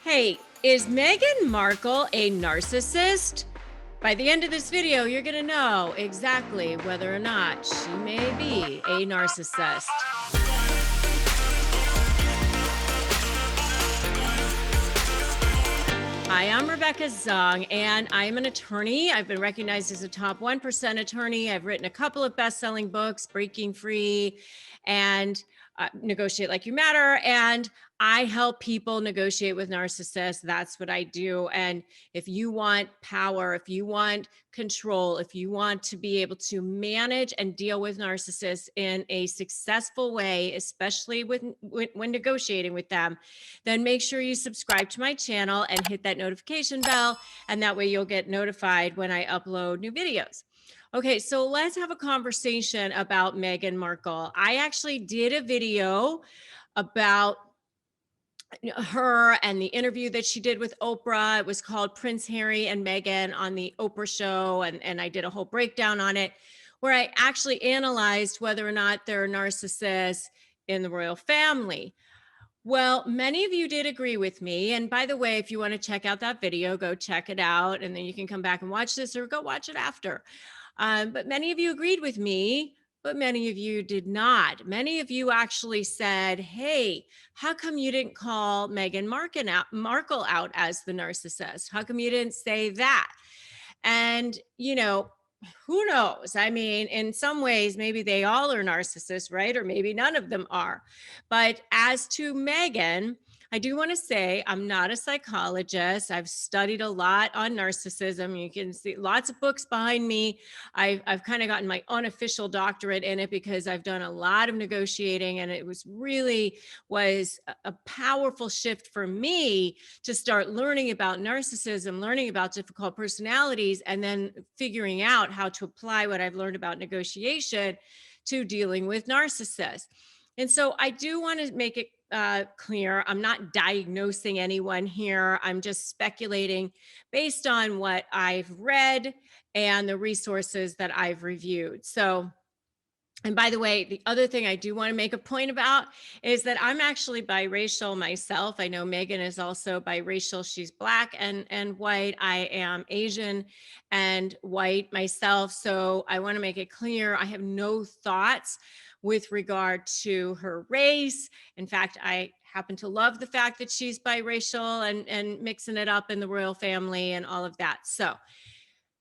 Hey, is Meghan Markle a narcissist? By the end of this video, you're going to know exactly whether or not she may be a narcissist. Hi, I'm Rebecca Zung, and I'm an attorney. I've been recognized as a top 1% attorney. I've written a couple of best-selling books, Breaking Free and Negotiate Like You Matter. And I help people negotiate with narcissists. That's what I do. And if you want power, if you want control, if you want to be able to manage and deal with narcissists in a successful way, especially when negotiating with them, then make sure you subscribe to my channel and hit that notification bell. And that way you'll get notified when I upload new videos. Okay, so let's have a conversation about Meghan Markle. I actually did a video about her and the interview that she did with Oprah. It was called Prince Harry and Meghan on the Oprah show. And I did a whole breakdown on it where I actually analyzed whether or not there are narcissists in the royal family. Well, many of you did agree with me. And by the way, if you want to check out that video, go check it out. And then you can come back and watch this or go watch it after. But many of you agreed with me, but many of you did not. Many of you actually said, hey, how come you didn't call Meghan Markle out as the narcissist? How come you didn't say that? And, who knows? I mean, in some ways, maybe they all are narcissists, right? Or maybe none of them are. But as to Meghan, I do want to say I'm not a psychologist. I've studied a lot on narcissism. You can see lots of books behind me. I've kind of gotten my unofficial doctorate in it because I've done a lot of negotiating, and it was a powerful shift for me to start learning about narcissism, learning about difficult personalities, and then figuring out how to apply what I've learned about negotiation to dealing with narcissists. And so I do want to make it clear. I'm not diagnosing anyone here. I'm just speculating based on what I've read and the resources that I've reviewed. So, and by the way, the other thing I do want to make a point about is that I'm actually biracial myself. I know Meghan is also biracial. She's Black and white. I am Asian and white myself. So I want to make it clear I have no thoughts with regard to her race. In fact, I happen to love the fact that she's biracial and mixing it up in the royal family and all of that. So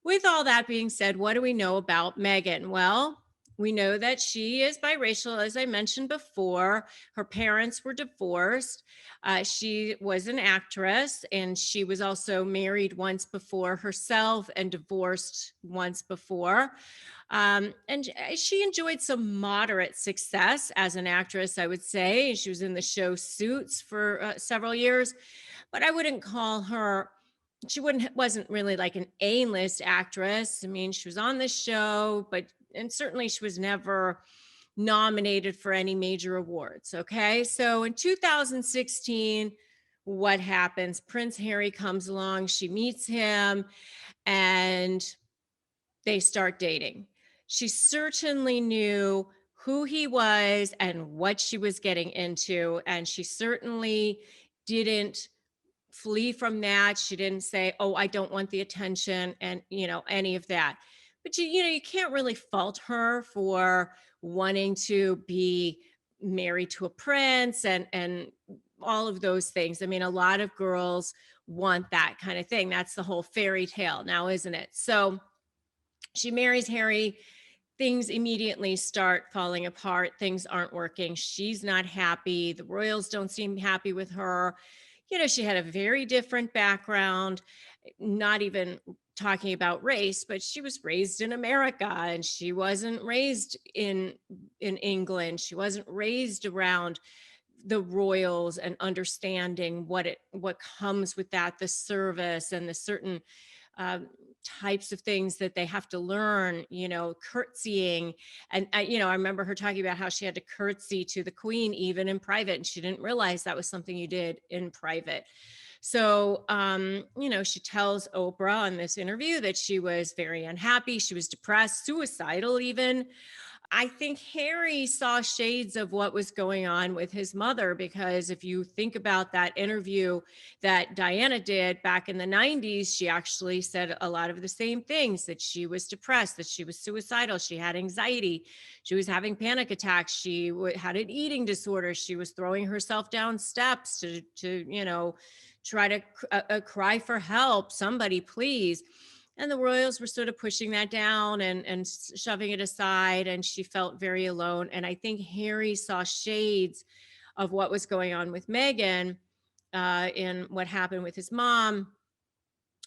with all that being said, what do we know about Meghan? Well, we know that she is biracial, as I mentioned before. Her parents were divorced. She was an actress, and she was also married once before herself and divorced once before. And she enjoyed some moderate success as an actress, I would say. She was in the show Suits for several years, but I wouldn't call her, wasn't really like an A-list actress. I mean, she was on the show, and certainly she was never nominated for any major awards. Okay. So in 2016, what happens? Prince Harry comes along, she meets him, and they start dating. She certainly knew who he was and what she was getting into. And she certainly didn't flee from that. She didn't say, oh, I don't want the attention and, any of that. But you can't really fault her for wanting to be married to a prince and all of those things. I mean, a lot of girls want that kind of thing. That's the whole fairy tale now, isn't it? So she marries Harry. Things immediately start falling apart. Things aren't working. She's not happy. The royals don't seem happy with her. She had a very different background, not even talking about race, but she was raised in America, and she wasn't raised in England. She wasn't raised around the royals and understanding what comes with that, the service and the certain types of things that they have to learn, curtsying. And I remember her talking about how she had to curtsy to the queen even in private, and she didn't realize that was something you did in private. So, she tells Oprah on this interview that she was very unhappy. She was depressed, suicidal even. I think Harry saw shades of what was going on with his mother, because if you think about that interview that Diana did back in the 90s, she actually said a lot of the same things, that she was depressed, that she was suicidal, she had anxiety, she was having panic attacks, she had an eating disorder, she was throwing herself down steps to try to cry for help, somebody please. And the royals were sort of pushing that down and shoving it aside, and she felt very alone. And I think Harry saw shades of what was going on with Meghan, in what happened with his mom.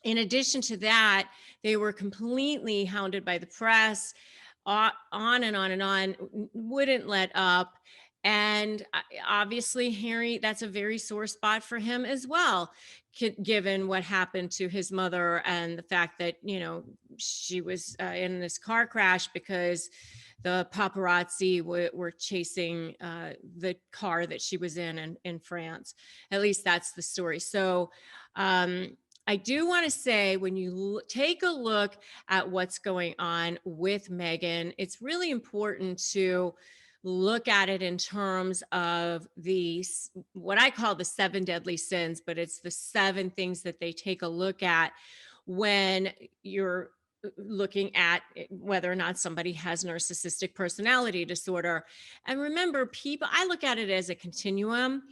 In addition to that, they were completely hounded by the press, on and on and on, wouldn't let up. And obviously, Harry, that's a very sore spot for him as well, given what happened to his mother and the fact that, she was in this car crash because the paparazzi were chasing the car that she was in France. At least that's the story. So, I do want to say, when you take a look at what's going on with Meghan, it's really important to look at it in terms of what I call the 7 deadly sins, but it's the 7 things that they take a look at when you're looking at whether or not somebody has narcissistic personality disorder. And remember, I look at it as a continuum.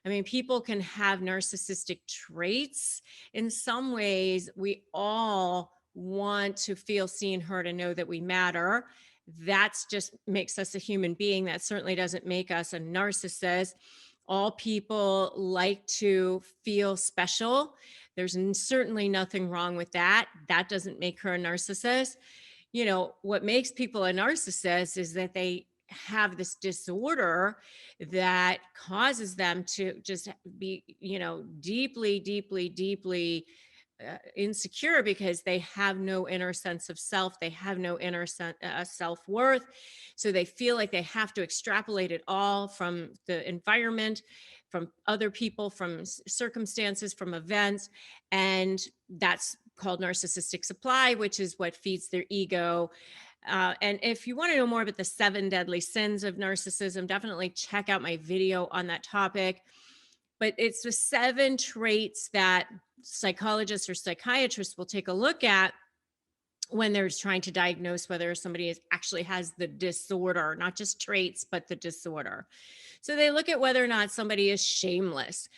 I mean, people can have narcissistic traits. In some ways, we all want to feel seen, heard, and know that we matter. That's just makes us a human being. That certainly doesn't make us a narcissist. All people like to feel special. There's certainly nothing wrong with that. That doesn't make her a narcissist. What makes people a narcissist is that they have this disorder that causes them to just be, deeply, deeply, deeply insecure, because they have no inner sense of self. They have no inner self-worth. So they feel like they have to extrapolate it all from the environment, from other people, from circumstances, from events. And that's called narcissistic supply, which is what feeds their ego. And if you want to know more about the 7 deadly sins of narcissism, definitely check out my video on that topic. But it's the 7 traits that psychologists or psychiatrists will take a look at when they're trying to diagnose whether somebody actually has the disorder, not just traits, but the disorder. So they look at whether or not somebody is shameless.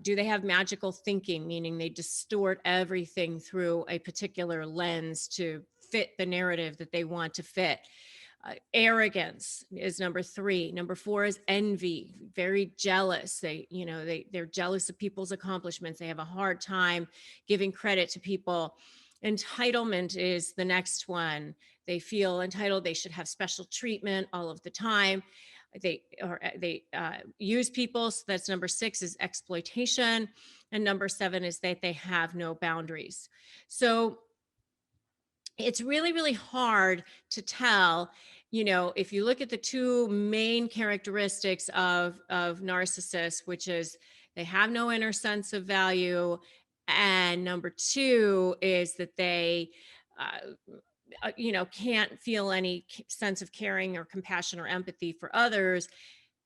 Do they have magical thinking, meaning they distort everything through a particular lens to fit the narrative that they want to fit? Arrogance is number 3. Number 4 is envy, very jealous. They're jealous of people's accomplishments. They have a hard time giving credit to people. Entitlement is the next one. They feel entitled. They should have special treatment all of the time. They use people. So that's number 6 is exploitation. And number 7 is that they have no boundaries. So it's really, really hard to tell, if you look at the 2 main characteristics of narcissists, which is they have no inner sense of value. And number 2 is that they, can't feel any sense of caring or compassion or empathy for others,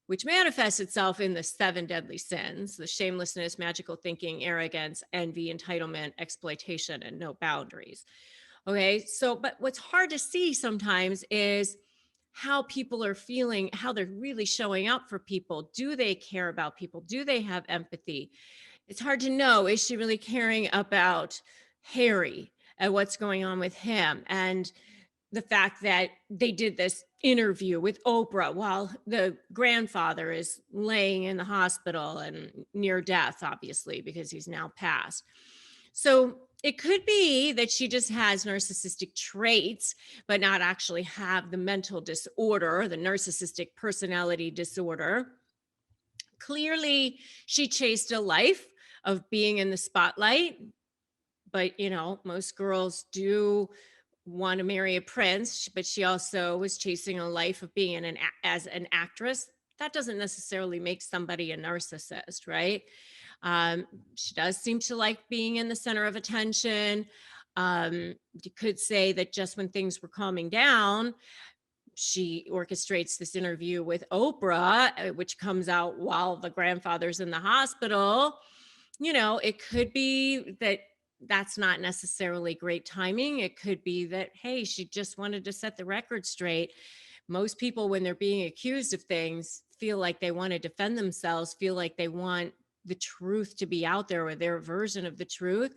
which manifests itself in the 7 deadly sins: the shamelessness, magical thinking, arrogance, envy, entitlement, exploitation, and no boundaries. Okay. So, but what's hard to see sometimes is how people are feeling, how they're really showing up for people. Do they care about people? Do they have empathy? It's hard to know. Is she really caring about Harry and what's going on with him? And the fact that they did this interview with Oprah while the grandfather is laying in the hospital and near death, obviously, because he's now passed. So it could be that she just has narcissistic traits, but not actually have the mental disorder, the narcissistic personality disorder. Clearly, she chased a life of being in the spotlight, but most girls do want to marry a prince, but she also was chasing a life of being as an actress. That doesn't necessarily make somebody a narcissist, right? She does seem to like being in the center of attention. You could say that just when things were calming down, she orchestrates this interview with Oprah, which comes out while the grandfather's in the hospital. It could be that that's not necessarily great timing. It could be that, hey, she just wanted to set the record straight. Most people, when they're being accused of things, feel like they want to defend themselves, feel like they want the truth to be out there, or their version of the truth.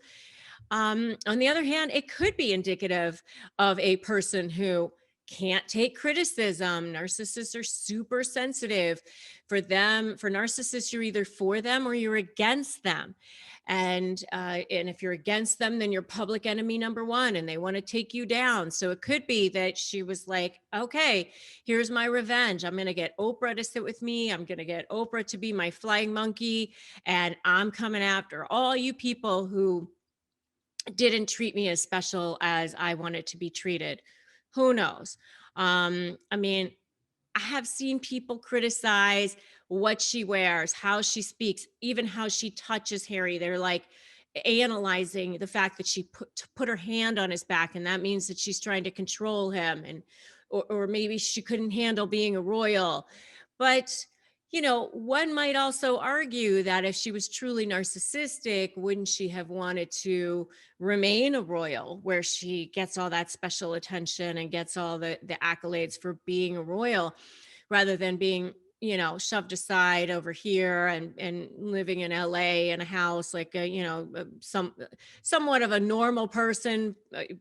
On the other hand, it could be indicative of a person who can't take criticism. Narcissists are super sensitive. For narcissists, you're either for them or you're against them. And if you're against them, then you're public enemy number one, and they want to take you down. So it could be that she was like, okay, here's my revenge. I'm going to get Oprah to sit with me. I'm going to get Oprah to be my flying monkey. And I'm coming after all you people who didn't treat me as special as I wanted to be treated. Who knows? I mean, I have seen people criticize what she wears, how she speaks, even how she touches Harry. They're like analyzing the fact that she put her hand on his back, and that means that she's trying to control him, and or maybe she couldn't handle being a royal. But one might also argue that if she was truly narcissistic, wouldn't she have wanted to remain a royal, where she gets all that special attention and gets all the accolades for being a royal, rather than being shoved aside over here and living in LA in a house like somewhat of a normal person,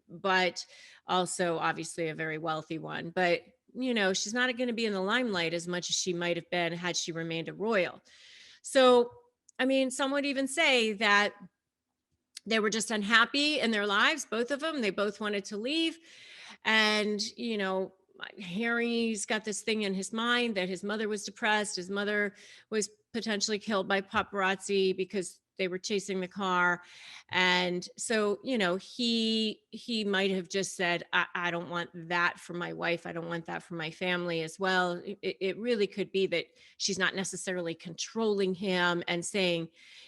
but also obviously a very wealthy one. But she's not going to be in the limelight as much as she might have been had she remained a royal. So, I mean, some would even say that they were just unhappy in their lives, both of them. They both wanted to leave. And, Harry's got this thing in his mind that his mother was depressed. His mother was potentially killed by paparazzi because they were chasing the car. And so, he might have just said, I don't want that for my wife. I don't want that for my family as well. It really could be that she's not necessarily controlling him and saying,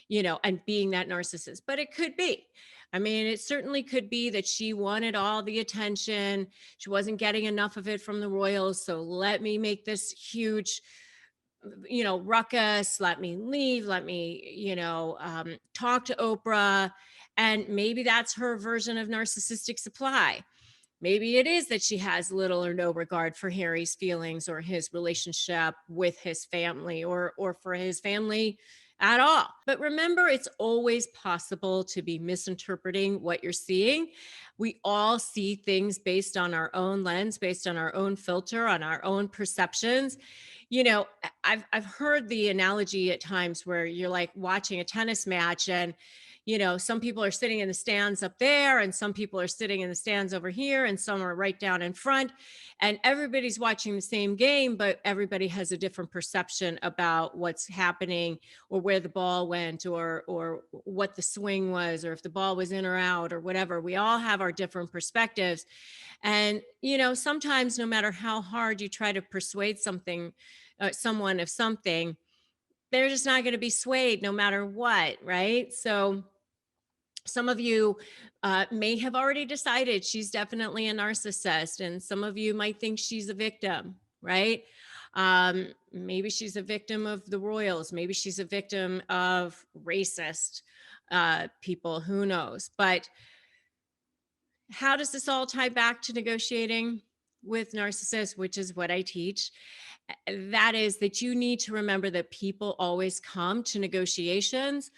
and being that narcissist, but it could be. I mean, it certainly could be that she wanted all the attention. She wasn't getting enough of it from the royals. So let me make this huge ruckus, let me leave, let me talk to Oprah. And maybe that's her version of narcissistic supply. Maybe it is that she has little or no regard for Harry's feelings or his relationship with his family, or for his family at all. But remember, it's always possible to be misinterpreting what you're seeing. We all see things based on our own lens, based on our own filter, on our own perceptions. I've heard the analogy at times where you're like watching a tennis match, and some people are sitting in the stands up there, and some people are sitting in the stands over here, and some are right down in front, and everybody's watching the same game, but everybody has a different perception about what's happening, or where the ball went, or what the swing was, or if the ball was in or out, or whatever. We all have our different perspectives. And sometimes, no matter how hard you try to persuade someone of something, they're just not going to be swayed no matter what, right? So some of you may have already decided she's definitely a narcissist, and some of you might think she's a victim, right? Maybe she's a victim of the royals. Maybe she's a victim of racist people. Who knows? But how does this all tie back to negotiating with narcissists, which is what I teach? That is that you need to remember that people always come to negotiations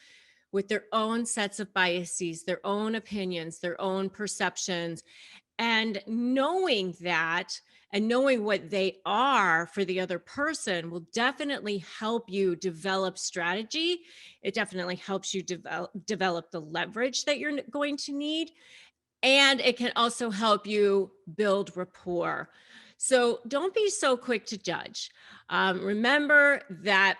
with their own sets of biases, their own opinions, their own perceptions. And knowing that, and knowing what they are for the other person, will definitely help you develop strategy. It definitely helps you develop the leverage that you're going to need. And it can also help you build rapport. So don't be so quick to judge. Remember that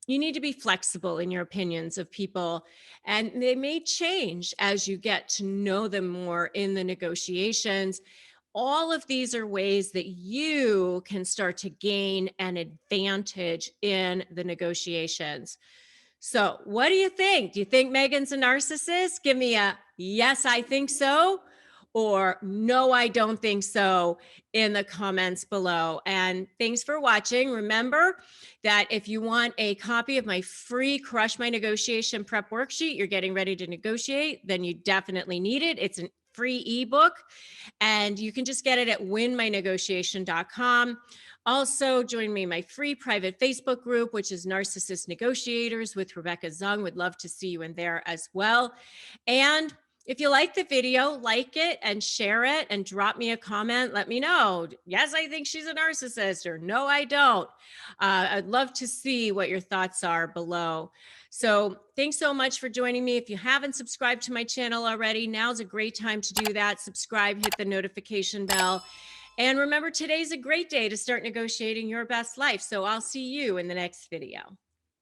you need to be flexible in your opinions of people, and they may change as you get to know them more in the negotiations. All of these are ways that you can start to gain an advantage in the negotiations. So what do you think? Do you think Meghan's a narcissist? Give me a yes, I think so. or no, I don't think so in the comments below. And thanks for watching. Remember that if you want a copy of my free Crush My Negotiation Prep Worksheet, you're getting ready to negotiate, then you definitely need it. It's a free ebook, and you can just get it at winmynegotiation.com. Also, join me in my free private Facebook group, which is Narcissist Negotiators with Rebecca Zung. Would love to see you in there as well. And if you like the video, like it and share it and drop me a comment. Let me know. Yes, I think she's a narcissist, or no, I don't. I'd love to see what your thoughts are below. So thanks so much for joining me. If you haven't subscribed to my channel already, now's a great time to do that. Subscribe, hit the notification bell. And remember, today's a great day to start negotiating your best life. So I'll see you in the next video.